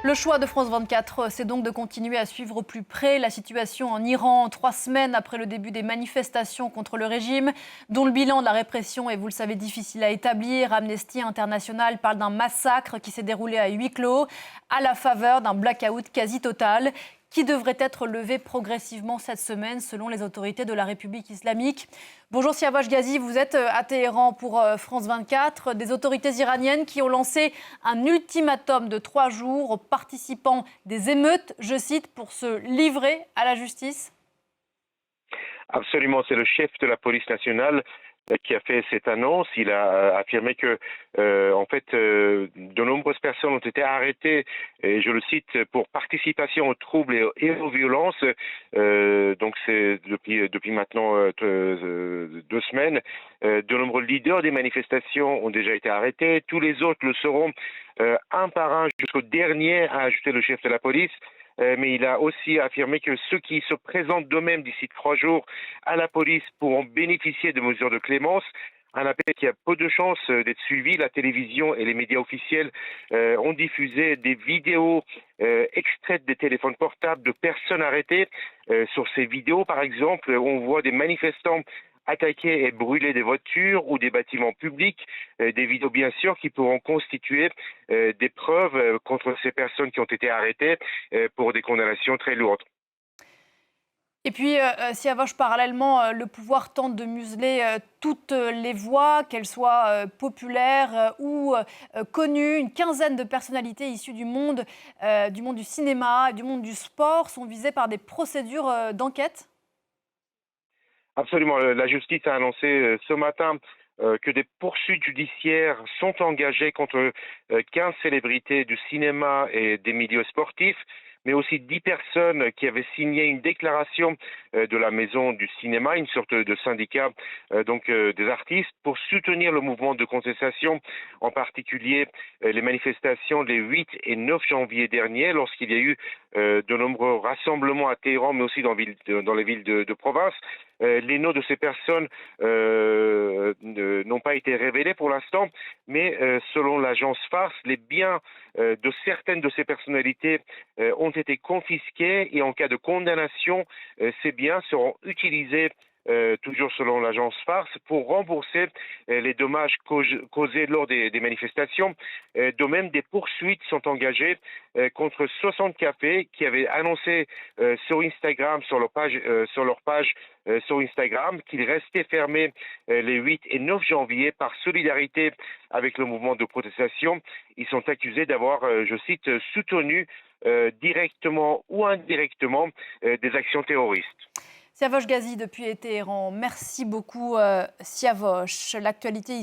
Le choix de France 24, c'est donc de continuer à suivre au plus près la situation en Iran, 3 semaines après le début des manifestations contre le régime, dont le bilan de la répression est, vous le savez, difficile à établir. Amnesty International parle d'un massacre qui s'est déroulé à huis clos, à la faveur d'un blackout quasi total, qui devrait être levé progressivement cette semaine, selon les autorités de la République islamique. Bonjour Siavash Ghazi, vous êtes à Téhéran pour France 24. Des autorités iraniennes qui ont lancé un ultimatum de 3 jours aux participants des émeutes, je cite, pour se livrer à la justice. Absolument, c'est le chef de la police nationale qui a fait cette annonce. Il a affirmé que, de nombreuses personnes ont été arrêtées, et je le cite, pour participation aux troubles et aux violences. Donc c'est depuis maintenant 2 semaines. De nombreux leaders des manifestations ont déjà été arrêtés. Tous les autres le seront un par un jusqu'au dernier, a ajouté le chef de la police. Mais il a aussi affirmé que ceux qui se présentent d'eux-mêmes d'ici 3 jours à la police pourront bénéficier de mesures de clémence. Un appel qui a peu de chances d'être suivi. La télévision et les médias officiels ont diffusé des vidéos extraites des téléphones portables de personnes arrêtées. Sur ces vidéos, par exemple, on voit des manifestants attaquer et brûler des voitures ou des bâtiments publics, des vidéos bien sûr qui pourront constituer des preuves contre ces personnes qui ont été arrêtées pour des condamnations très lourdes. Et puis, Siavash, parallèlement, le pouvoir tente de museler toutes les voix, qu'elles soient populaires ou connues. Une quinzaine de personnalités issues du monde du cinéma et du monde du sport sont visées par des procédures d'enquête. Absolument. La justice a annoncé ce matin que des poursuites judiciaires sont engagées contre 15 célébrités du cinéma et des milieux sportifs, mais aussi 10 personnes qui avaient signé une déclaration de la maison du cinéma, une sorte de syndicat des artistes, pour soutenir le mouvement de contestation, en particulier les manifestations les 8 et 9 janvier dernier, lorsqu'il y a eu de nombreux rassemblements à Téhéran, mais aussi dans les villes de province. Les noms de ces personnes n'ont pas été révélés pour l'instant, mais selon l'agence Farce, les biens de certaines de ces personnalités ont été confisqués, et en cas de condamnation, ces biens seront utilisés, toujours selon l'agence Farce, pour rembourser les dommages causés lors des manifestations. De même, des poursuites sont engagées contre 60 cafés qui avaient annoncé sur Instagram, sur leur page sur Instagram, qu'ils restaient fermés les 8 et 9 janvier par solidarité avec le mouvement de protestation. Ils sont accusés d'avoir, je cite, soutenu directement ou indirectement des actions terroristes. Siavash Ghazi depuis Téhéran. Merci beaucoup, Siavash. L'actualité